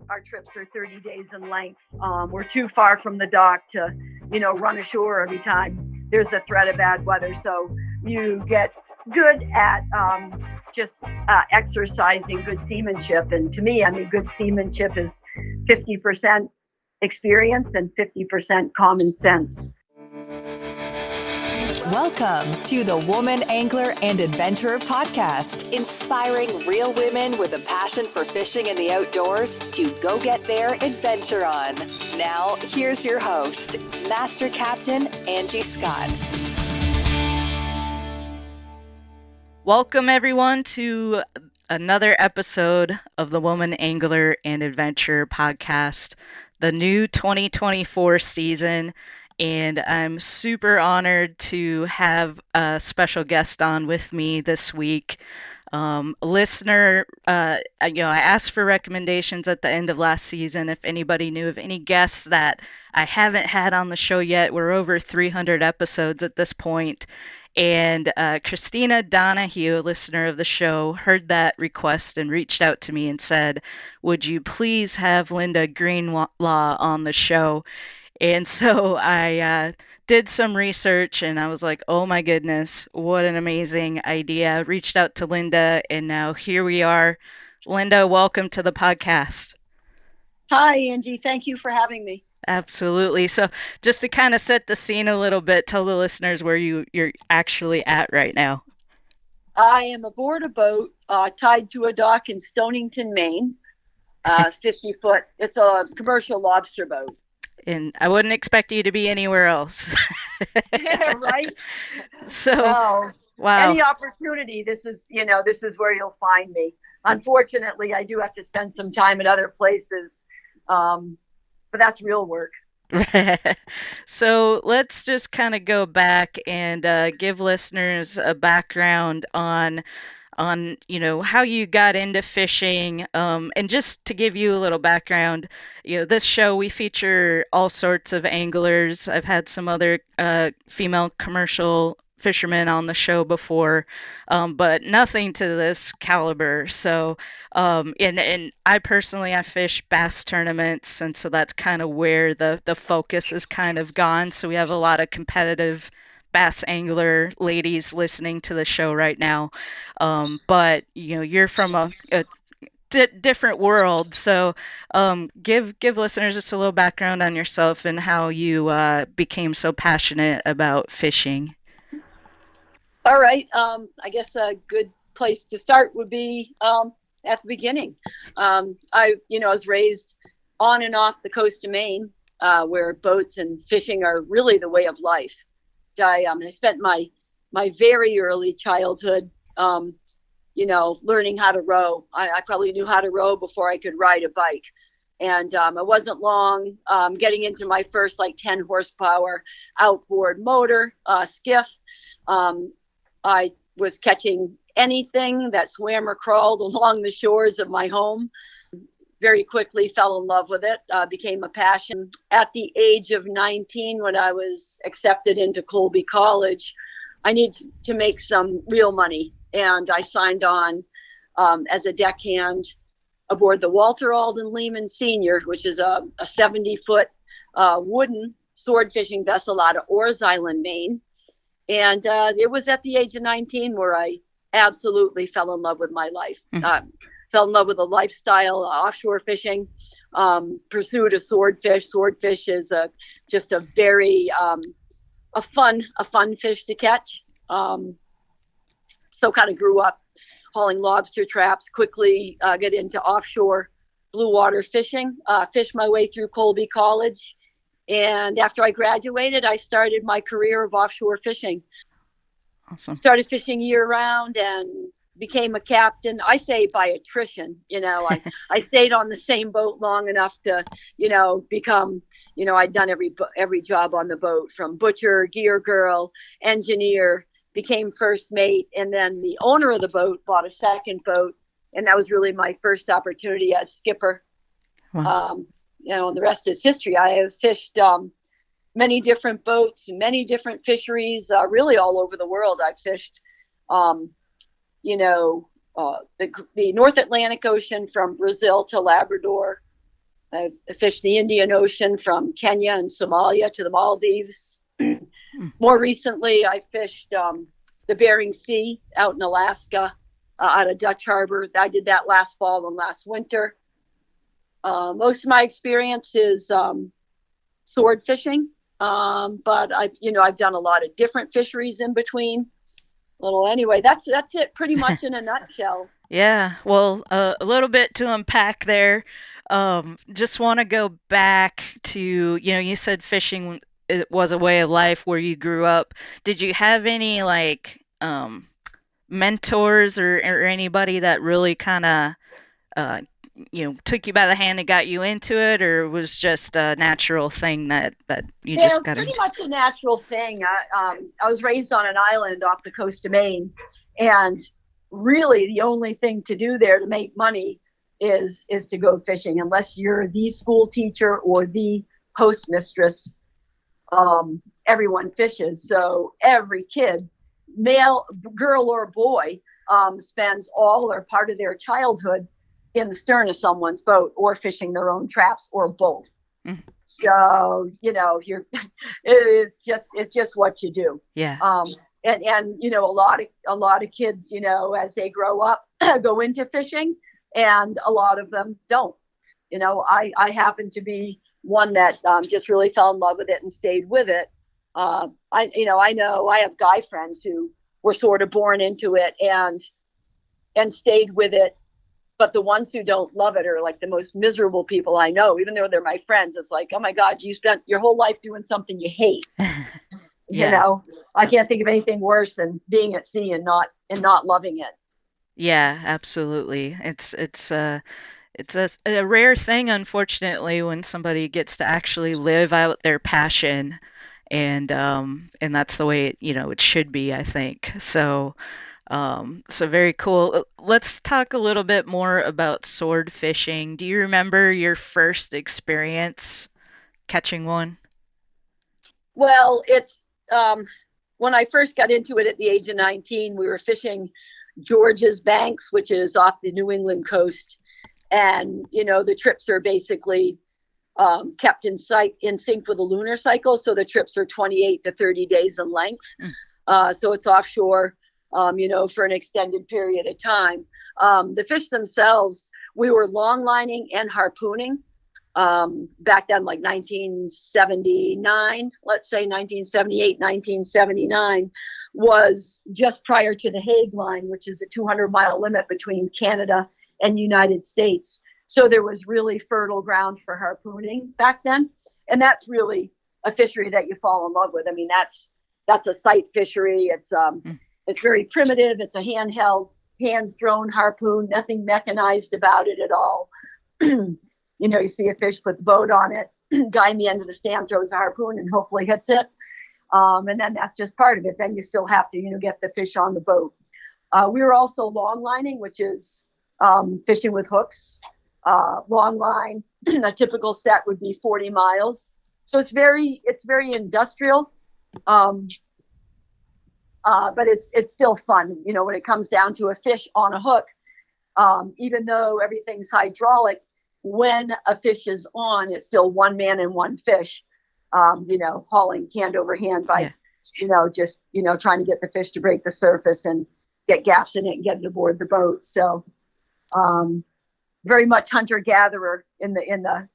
our trips are 30 days in length. We're too far from the dock to, run ashore every time there's a threat of bad weather. So you get good at just exercising good seamanship. And to me, good seamanship is 50% experience and 50% common sense. Welcome to the Woman Angler and Adventurer Podcast, inspiring real women with a passion for fishing and the outdoors to go get their adventure on. Now, here's your host, Master Captain Angie Scott. Welcome, everyone, to another episode of the Woman Angler and Adventurer Podcast, the new 2024 season. And I'm super honored to have a special guest on with me this week. Listener, I asked for recommendations at the end of last season. If anybody knew of any guests that I haven't had on the show yet, we're over 300 episodes at this point. And Christina Donahue, listener of the show, heard that request and reached out to me and said, would you please have Linda Greenlaw on the show? And so I did some research and I was like, oh my goodness, what an amazing idea. I reached out to Linda and now here we are. Linda, welcome to the podcast. Hi, Angie. Thank you for having me. Absolutely. So just to kind of set the scene a little bit, tell the listeners where you're actually at right now. I am aboard a boat tied to a dock in Stonington, Maine, 50 foot. It's a commercial lobster boat. And I wouldn't expect you to be anywhere else. Yeah, right? So, wow. Any opportunity, this is where you'll find me. Unfortunately, I do have to spend some time at other places, but that's real work. So let's just kind of go back and give listeners a background on how you got into fishing, and just to give you a little background, this show, we feature all sorts of anglers. I've had some other female commercial fishermen on the show before, but nothing to this caliber. So, and I personally, I fish bass tournaments, and so that's kind of where the focus is kind of gone. So we have a lot of competitive bass angler ladies listening to the show right now, but you're from a different world, so give listeners just a little background on yourself and how you became so passionate about fishing. All right. I guess a good place to start would be at the beginning. I was raised on and off the coast of Maine, where boats and fishing are really the way of life. I spent my very early childhood, learning how to row. I probably knew how to row before I could ride a bike. And it wasn't long getting into my first 10 horsepower outboard motor skiff. I was catching anything that swam or crawled along the shores of my home. Very quickly fell in love with it, became a passion. At the age of 19, when I was accepted into Colby College, I needed to make some real money. And I signed on as a deckhand aboard the Walter Alden Lehman Sr., which is a 70-foot wooden sword fishing vessel out of Orr's Island, Maine. And it was at the age of 19 where I absolutely fell in love with my life. Fell in love with the lifestyle, offshore fishing, pursued a swordfish. Swordfish is just a very a fun fish to catch. So kind of grew up hauling lobster traps, quickly get into offshore blue water fishing, fished my way through Colby College. And after I graduated, I started my career of offshore fishing. Awesome. Started fishing year round and became a captain. I say by attrition, I stayed on the same boat long enough to, become, I'd done every job on the boat, from butcher, gear girl, engineer, became first mate. And then the owner of the boat bought a second boat. And that was really my first opportunity as skipper. Wow. And the rest is history. I have fished many different boats, many different fisheries, really all over the world. I've fished, the North Atlantic Ocean from Brazil to Labrador, I've fished the Indian Ocean from Kenya and Somalia to the Maldives. More recently, I fished the Bering Sea out in Alaska, out of Dutch Harbor. I did that last fall and last winter. Most of my experience is sword fishing, but I've done a lot of different fisheries in between. Well, anyway, that's it pretty much in a nutshell. Yeah, well, a little bit to unpack there. Just want to go back to, you said fishing it was a way of life where you grew up. Did you have any like mentors or anybody that really kind of uh, took you by the hand and got you into it, or was just a natural thing that you Yeah, it just was got pretty into? much a natural thing. I was raised on an island off the coast of Maine, and really the only thing to do there to make money is to go fishing, unless you're the school teacher or the postmistress. Everyone fishes, so every kid, male, girl, or boy, spends all or part of their childhood in the stern of someone's boat or fishing their own traps or both. Mm. So you're it's just what you do. Yeah. And a lot of kids, as they grow up, go into fishing, and a lot of them don't. I happen to be one that just really fell in love with it and stayed with it. I know I have guy friends who were sort of born into it and stayed with it, but the ones who don't love it are like the most miserable people I know. Even though they're my friends, it's like, oh my God, you spent your whole life doing something you hate. Yeah. I can't think of anything worse than being at sea and not loving it. Yeah, absolutely. It's a rare thing, unfortunately, when somebody gets to actually live out their passion, and that's the way it should be, I think. So very cool. Let's talk a little bit more about sword fishing. Do you remember your first experience catching one? Well, it's when I first got into it at the age of 19, we were fishing George's Banks, which is off the New England coast. And, the trips are basically kept in sync with the lunar cycle. So the trips are 28 to 30 days in length. Mm. So it's offshore, for an extended period of time. The fish themselves, we were long lining and harpooning. Back then, like 1979, let's say 1978, 1979, was just prior to the Hague line, which is a 200-mile limit between Canada and United States. So there was really fertile ground for harpooning back then. And that's really a fishery that you fall in love with. I mean, that's a sight fishery. It's very primitive. It's a handheld, hand-thrown harpoon, nothing mechanized about it at all. You see a fish, put the boat on it, guy in the end of the stand throws a harpoon and hopefully hits it. And then that's just part of it. Then you still have to, get the fish on the boat. We were also long lining, which is fishing with hooks. Long line, a typical set would be 40 miles. So it's very industrial. But it's still fun, when it comes down to a fish on a hook. Even though everything's hydraulic, when a fish is on, it's still one man and one fish, hauling hand over hand by, just, trying to get the fish to break the surface and get gaps in it and get it aboard the boat. So very much hunter gatherer in the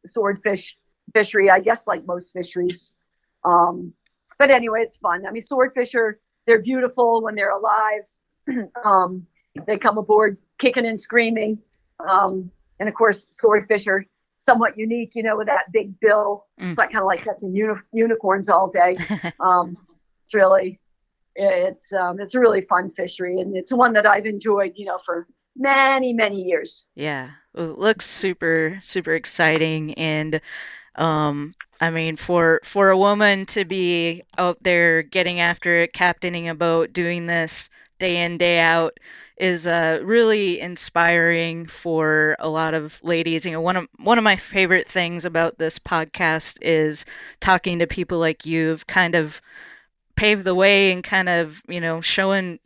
swordfish fishery, I guess, like most fisheries. But anyway, it's fun. I mean, swordfisher, they're beautiful when they're alive. They come aboard kicking and screaming. And of course, swordfish are somewhat unique, with that big bill. It's like kind of like catching unicorns all day. It's a really fun fishery, and it's one that I've enjoyed, for many, many years. Yeah, well, it looks super, super exciting, and I mean, for a woman to be out there getting after it, captaining a boat, doing this day in, day out, is really inspiring for a lot of ladies. One of my favorite things about this podcast is talking to people like you, who've kind of paved the way and kind of showing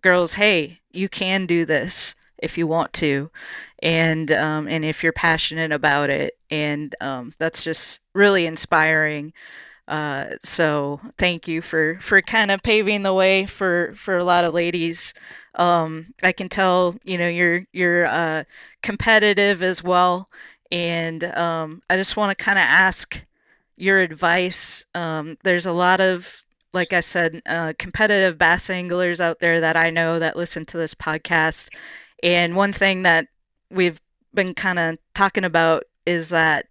girls, hey, you can do this, if you want to, and if you're passionate about it, and that's just really inspiring. So thank you for kind of paving the way for a lot of ladies. I can tell, you're competitive as well, and I just want to kind of ask your advice. There's a lot of, like I said, competitive bass anglers out there that I know that listen to this podcast, and one thing that we've been kind of talking about is that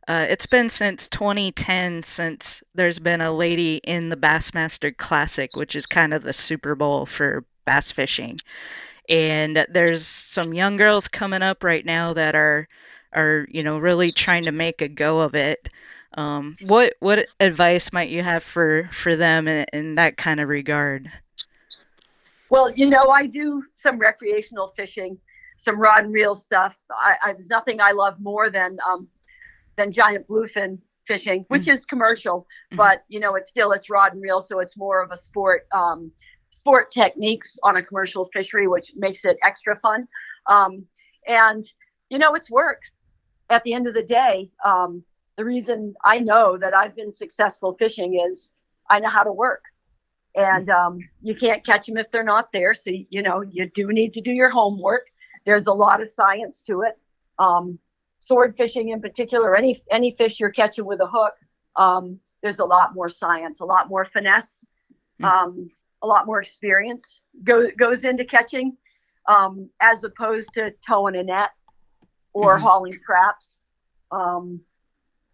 it's been since 2010 since there's been a lady in the Bassmaster Classic, which is kind of the Super Bowl for bass fishing. And there's some young girls coming up right now that are really trying to make a go of it. What advice might you have for them in that kind of regard? Well, I do some recreational fishing, some rod and reel stuff. There's nothing I love more than giant bluefin fishing, which is commercial, but it's rod and reel, so it's more of a sport techniques on a commercial fishery, which makes it extra fun. And it's work. At the end of the day, the reason I know that I've been successful fishing is I know how to work. And you can't catch them if they're not there. So, you do need to do your homework. There's a lot of science to it. Sword fishing in particular, any fish you're catching with a hook, there's a lot more science, a lot more finesse, a lot more experience goes into catching, as opposed to towing a net or hauling traps,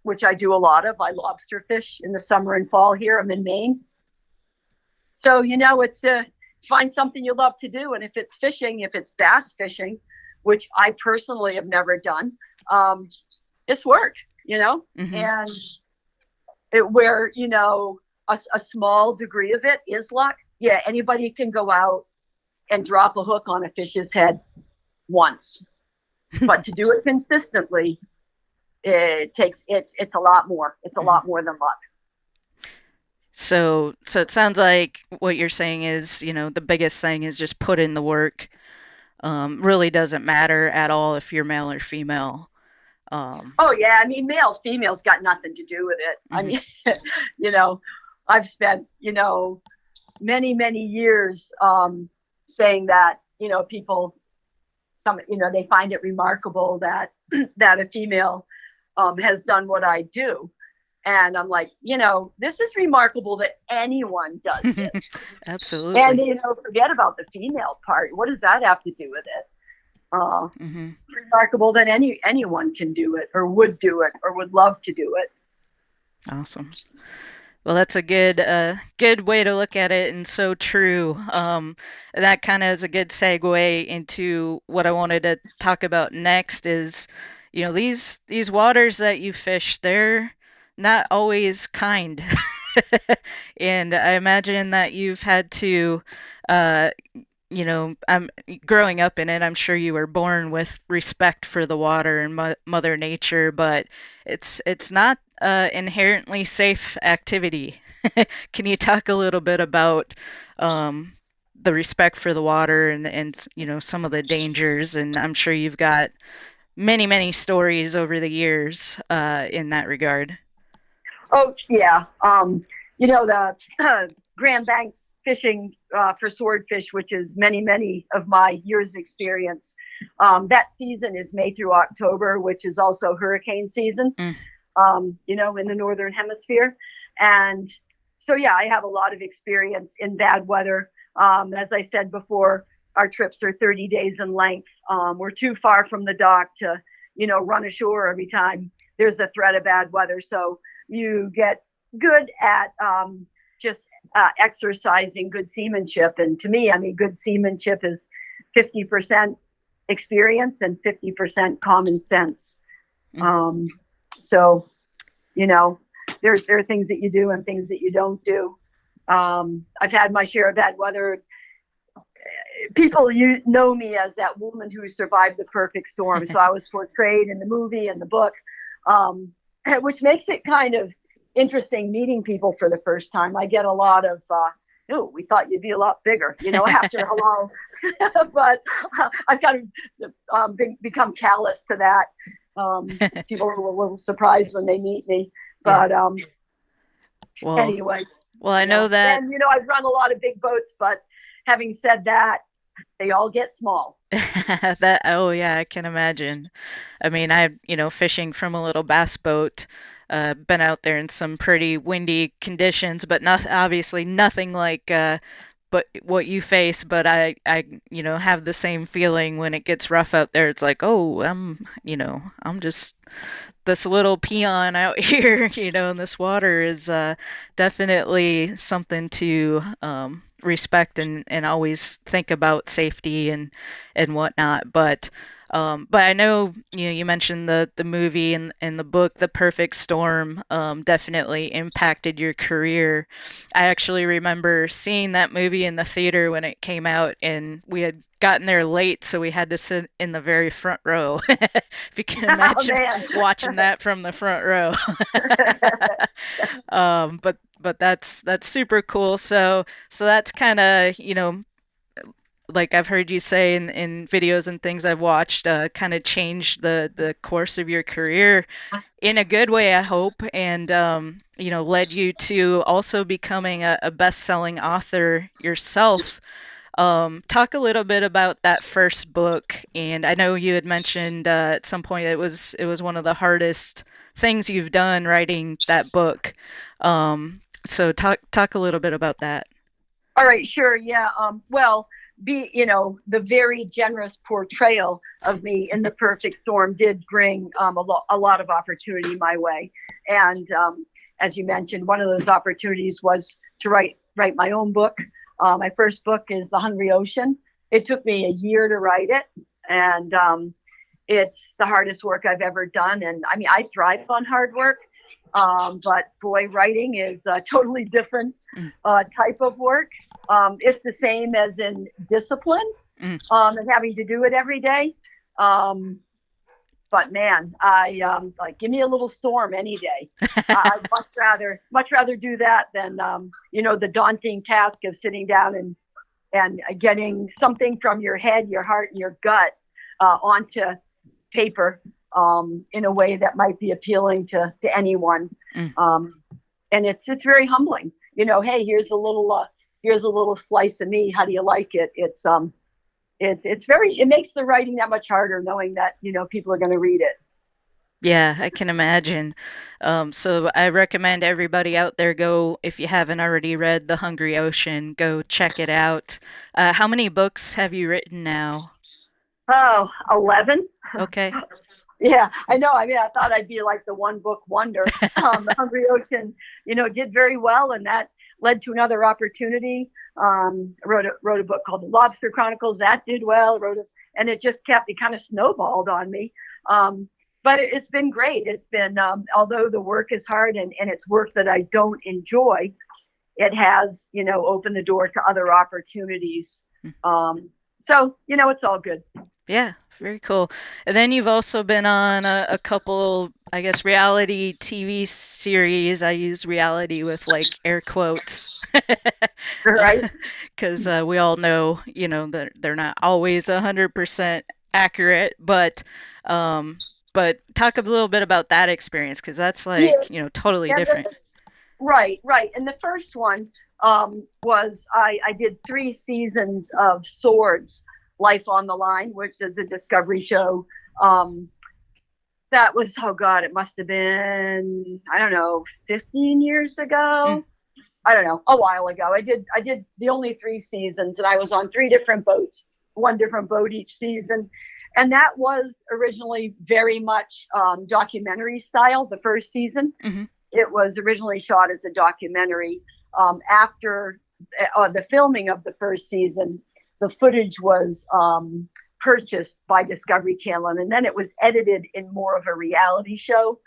which I do a lot of. I lobster fish in the summer and fall here. I'm in Maine. So, it's find something you love to do. And if it's fishing, if it's bass fishing, which I personally have never done, it's work, and where, a small degree of it is luck. Yeah, anybody can go out and drop a hook on a fish's head once, but to do it consistently, it's a lot more. It's a lot more than luck. So it sounds like what you're saying is, the biggest thing is just put in the work. Really doesn't matter at all if you're male or female. Oh yeah, I mean, male, female's got nothing to do with it. I mean, I've spent, many, many years saying that, people, they find it remarkable that a female has done what I do. And I'm like, this is remarkable that anyone does this. Absolutely. And, forget about the female part. What does that have to do with it? It's remarkable that anyone can do it or would do it or would love to do it. Awesome. Well, that's a good way to look at it, and so true. That kind of is a good segue into what I wanted to talk about next is, these waters that you fish, they're not always kind. And I imagine that you've had to, I'm growing up in it. I'm sure you were born with respect for the water and Mother Nature, but it's not inherently safe activity. Can you talk a little bit about the respect for the water and some of the dangers? And I'm sure you've got many, many stories over the years in that regard. Oh, yeah. The Grand Banks fishing for swordfish, which is many, many of my years' experience. That season is May through October, which is also hurricane season, in the Northern Hemisphere. And so, yeah, I have a lot of experience in bad weather. As I said before, our trips are 30 days in length. We're too far from the dock to, run ashore every time there's a threat of bad weather. So you get good at just exercising good seamanship. And to me, good seamanship is 50% experience and 50% common sense. So, there are things that you do and things that you don't do. I've had my share of bad weather. People know me as that woman who survived the perfect storm. So I was portrayed in the movie and the book, which makes it kind of interesting meeting people for the first time. I get a lot of oh, we thought you'd be a lot bigger, after a long, but I've kind of become callous to that. People are a little surprised when they meet me, Yeah. but Well, anyway, well, I know that. and I've run a lot of big boats, but having said that, they all get small. Oh yeah, I can imagine. I mean, fishing from a little bass boat, been out there in some pretty windy conditions, but not obviously nothing like but what you face. But I have the same feeling when it gets rough out there. It's like, oh, I'm just this little peon out here, and this water is definitely something to respect and always think about safety and whatnot. But I know you mentioned the movie and the book The Perfect Storm definitely impacted your career. I actually remember seeing that movie in the theater when it came out, and we had gotten there late, so we had to sit in the very front row. If you can imagine watching that from the front row. But that's super cool. So that's kind of, like I've heard you say in videos and things I've watched, kind of changed the course of your career in a good way, I hope, and led you to also becoming a best-selling author yourself. Talk a little bit about that first book, and I know you had mentioned at some point it was one of the hardest things you've done writing that book. So talk a little bit about that. All right, sure, yeah. Well, the very generous portrayal of me in The Perfect Storm did bring a lot of opportunity my way, and as you mentioned, one of those opportunities was to write my own book. My first book is The Hungry Ocean. It took me a year to write it, and it's the hardest work I've ever done. And I mean, I thrive on hard work, but boy, writing is a totally different type of work. It's the same as in discipline and having to do it every day. But man, I like, give me a little storm any day. I'd much rather do that than the daunting task of sitting down and getting something from your head, your heart, and your gut onto paper in a way that might be appealing to anyone. And it's very humbling. Hey, here's a little slice of me. How do you like it? It makes the writing that much harder knowing that, people are going to read it. Yeah, I can imagine. So I recommend everybody out there go, if you haven't already read The Hungry Ocean, go check it out. How many books have you written now? Oh, 11. Okay. Yeah, I know. I mean, I thought I'd be like the one book wonder. The Hungry Ocean, did very well, and that led to another opportunity. I wrote a book called The Lobster Chronicles. That did well. And it kind of snowballed on me. But it's been great. It's been, although the work is hard and it's work that I don't enjoy, it has, opened the door to other opportunities. So, it's all good. Yeah, very cool. And then you've also been on a couple, I guess, reality TV series. I use reality with like air quotes. Right. Because we all know, that they're not always 100% accurate, but talk a little bit about that experience because that's like, totally different. Right. And the first one was I did 3 seasons of Swords, Life on the Line, which is a Discovery show. That was, oh God, it must have been, I don't know, 15 years ago. I don't know, a while ago. I did the only 3 seasons, and I was on 3 different boats, 1 different boat each season. And that was originally very much documentary style, the first season. It was originally shot as a documentary. After the filming of the first season, the footage was purchased by Discovery Channel, and then it was edited in more of a reality show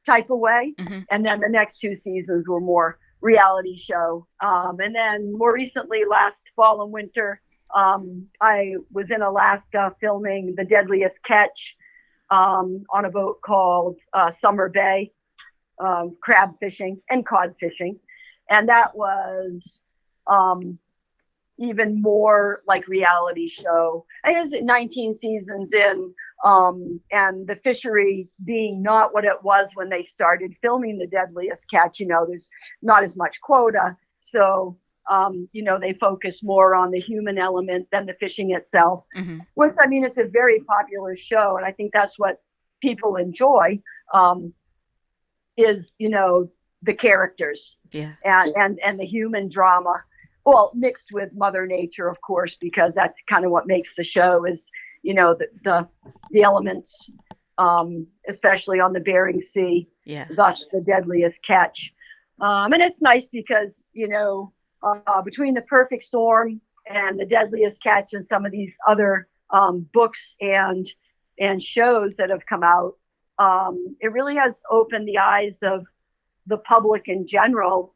type of way. And then the next 2 seasons were more reality show. And then more recently, last fall and winter, I was in Alaska filming The Deadliest Catch on a boat called Summer Bay, crab fishing and cod fishing. And that was even more like reality show. I guess 19 seasons in, and the fishery being not what it was when they started filming The Deadliest Catch. There's not as much quota, so they focus more on the human element than the fishing itself. Mm-hmm. Which, I mean, it's a very popular show, and I think that's what people enjoy. Is the characters, yeah, and the human drama, well, mixed with Mother Nature, of course, because that's kind of what makes the show is the elements, especially on the Bering Sea. Yeah. Thus the Deadliest Catch. And it's nice because between The Perfect Storm and The Deadliest Catch and some of these other books and shows that have come out, it really has opened the eyes of the public in general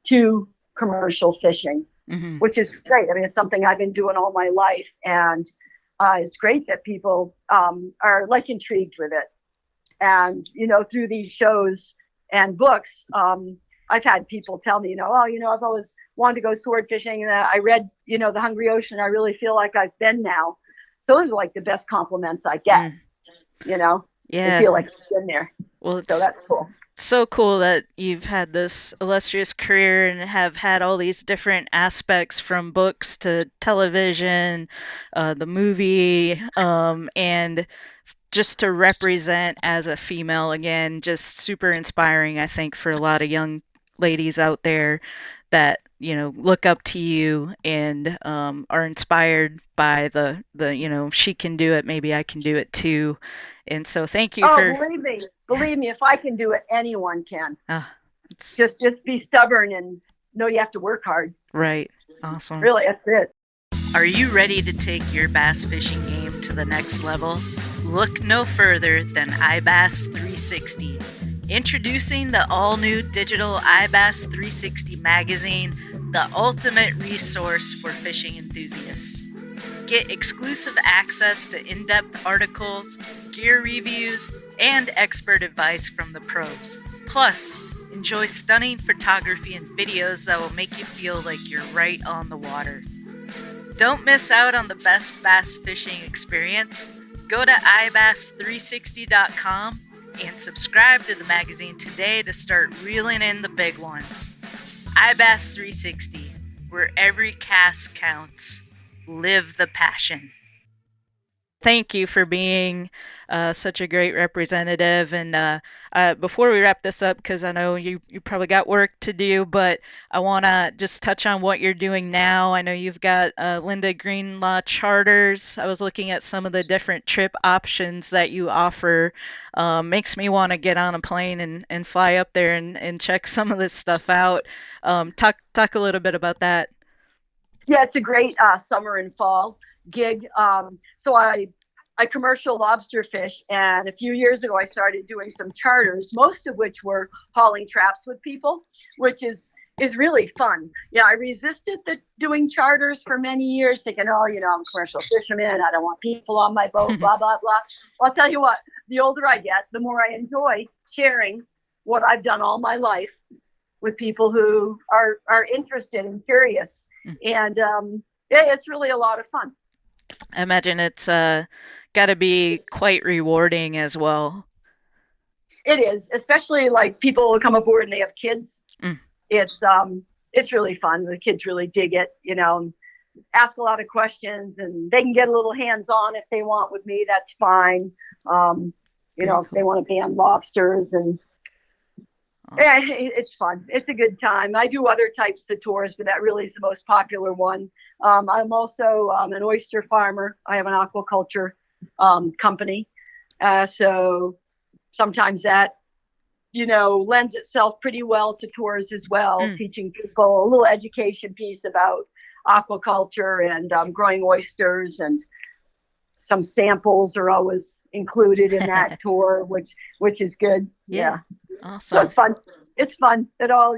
to commercial fishing, mm-hmm. which is great. I mean, it's something I've been doing all my life, and it's great that people are like intrigued with it. And through these shows and books, I've had people tell me, I've always wanted to go sword fishing, and I read, The Hungry Ocean. I really feel like I've been now. So those are like the best compliments I get. Yeah. I feel like I've been there. Well, so that's cool. So cool that you've had this illustrious career and have had all these different aspects from books to television, the movie, and just to represent as a female again, just super inspiring, I think, for a lot of young ladies out there that look up to you and are inspired by the she can do it, maybe I can do it too. And so thank you for believe me, if I can do it, anyone can. Just be stubborn and know you have to work hard. Right. Awesome. Really, that's it. Are you ready to take your bass fishing game to the next level? Look no further than iBass 360. Introducing the all-new digital iBass 360 magazine, the ultimate resource for fishing enthusiasts. Get exclusive access to in-depth articles, gear reviews, and expert advice from the pros. Plus, enjoy stunning photography and videos that will make you feel like you're right on the water. Don't miss out on the best bass fishing experience. Go to ibass360.com and subscribe to the magazine today to start reeling in the big ones. iBass 360, where every cast counts. Live the passion. Thank you for being such a great representative. And before we wrap this up, because I know you probably got work to do, but I want to just touch on what you're doing now. I know you've got Linda Greenlaw charters. I was looking at some of the different trip options that you offer. Makes me want to get on a plane and fly up there and check some of this stuff out. Talk a little bit about that. Yeah, it's a great summer and fall gig. So I commercial lobster fish, and a few years ago I started doing some charters, most of which were hauling traps with people, which is really fun. Yeah, I resisted doing charters for many years, thinking, I'm a commercial fisherman, I don't want people on my boat, blah blah blah. Well, I'll tell you what, the older I get, the more I enjoy sharing what I've done all my life with people who are interested and curious. And it's really a lot of fun. I imagine it's got to be quite rewarding as well. It is, especially like people who come aboard and they have kids. It's really fun. The kids really dig it, ask a lot of questions, and they can get a little hands-on if they want with me. That's fine. If they want to ban lobsters and awesome. Yeah, it's fun. It's a good time. I do other types of tours, but that really is the most popular one. I'm also an oyster farmer. I have an aquaculture company. So sometimes that, lends itself pretty well to tours as well, teaching people a little education piece about aquaculture and growing oysters, and some samples are always included in that tour, which is good. Yeah. Awesome. So it's fun. It's fun at all,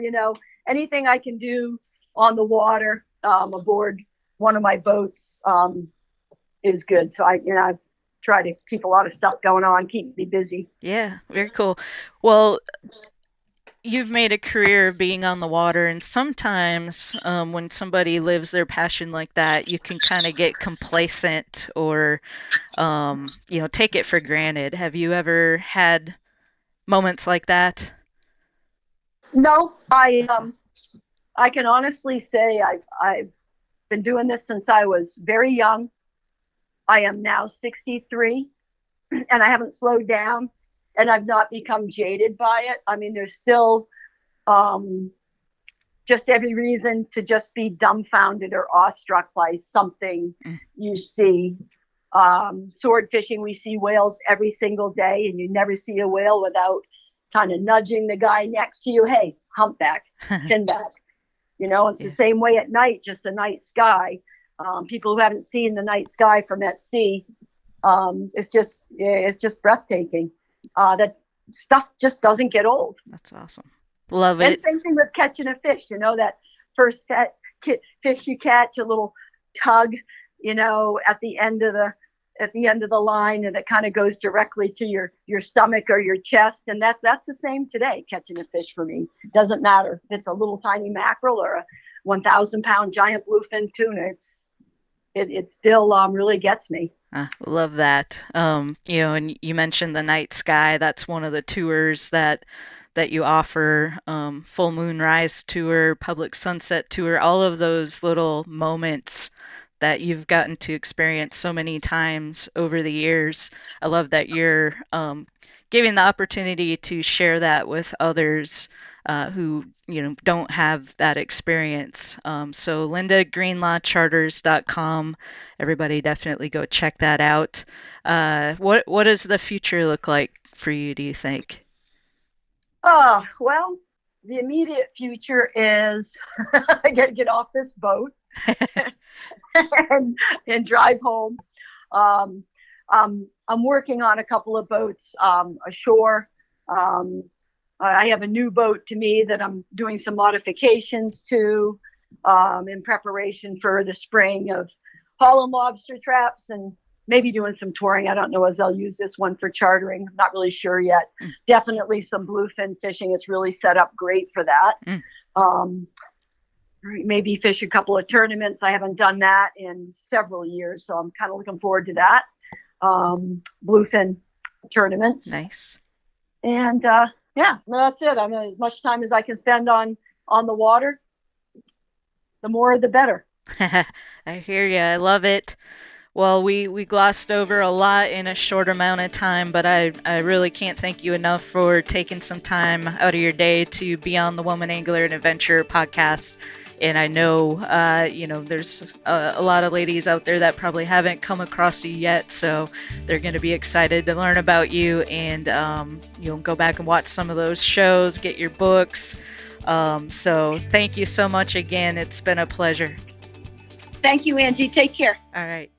anything I can do on the water, aboard one of my boats, is good. So I try to keep a lot of stuff going on, keep me busy. Yeah, very cool. Well, you've made a career of being on the water, and sometimes when somebody lives their passion like that, you can kind of get complacent or, take it for granted. Have you ever had moments like that? No, That's all. I can honestly say I've been doing this since I was very young. I am now 63 and I haven't slowed down and I've not become jaded by it. I mean, there's still um, just every reason to just be dumbfounded or awestruck by something Mm. you see. Sword fishing, we see whales every single day, and you never see a whale without kind of nudging the guy next to you. Hey, humpback, finback. It's the Yeah. same way at night, just the night sky. People who haven't seen the night sky from at sea, it's just breathtaking. That stuff just doesn't get old. That's awesome. Love And it. same thing with catching a fish. That first fish you catch, a little tug, at the end of the line, and it kind of goes directly to your stomach or your chest. And that's the same today. Catching a fish for me doesn't matter if it's a little tiny mackerel or a 1,000-pound giant bluefin tuna. It still really gets me. Love that. And you mentioned the night sky. That's one of the tours that you offer. Full moonrise tour, public sunset tour, all of those little moments that you've gotten to experience so many times over the years. I love that you're giving the opportunity to share that with others who don't have that experience. So lindagreenlawcharters.com. Everybody definitely go check that out. What does the future look like for you, do you think? Well, the immediate future is I got to get off this boat and drive home. Um, I'm working on a couple of boats ashore. Um, I have a new boat to me that I'm doing some modifications to in preparation for the spring of hauling lobster traps and maybe doing some touring. I don't know as I'll use this one for chartering. I'm not really sure yet. Mm, Definitely some bluefin fishing. It's really set up great for that. mm. Um, Maybe fish a couple of tournaments. I haven't done that in several years, so I'm kind of looking forward to that. Bluefin tournaments, Nice. and yeah, that's it. I mean, as much time as I can spend on the water, the more the better. I hear you. I love it. Well, we glossed over a lot in a short amount of time, but I really can't thank you enough for taking some time out of your day to be on the Woman Angler and Adventure podcast. And I know, there's a lot of ladies out there that probably haven't come across you yet, so they're going to be excited to learn about you and, go back and watch some of those shows, get your books. So thank you so much again. It's been a pleasure. Thank you, Angie. Take care. All right.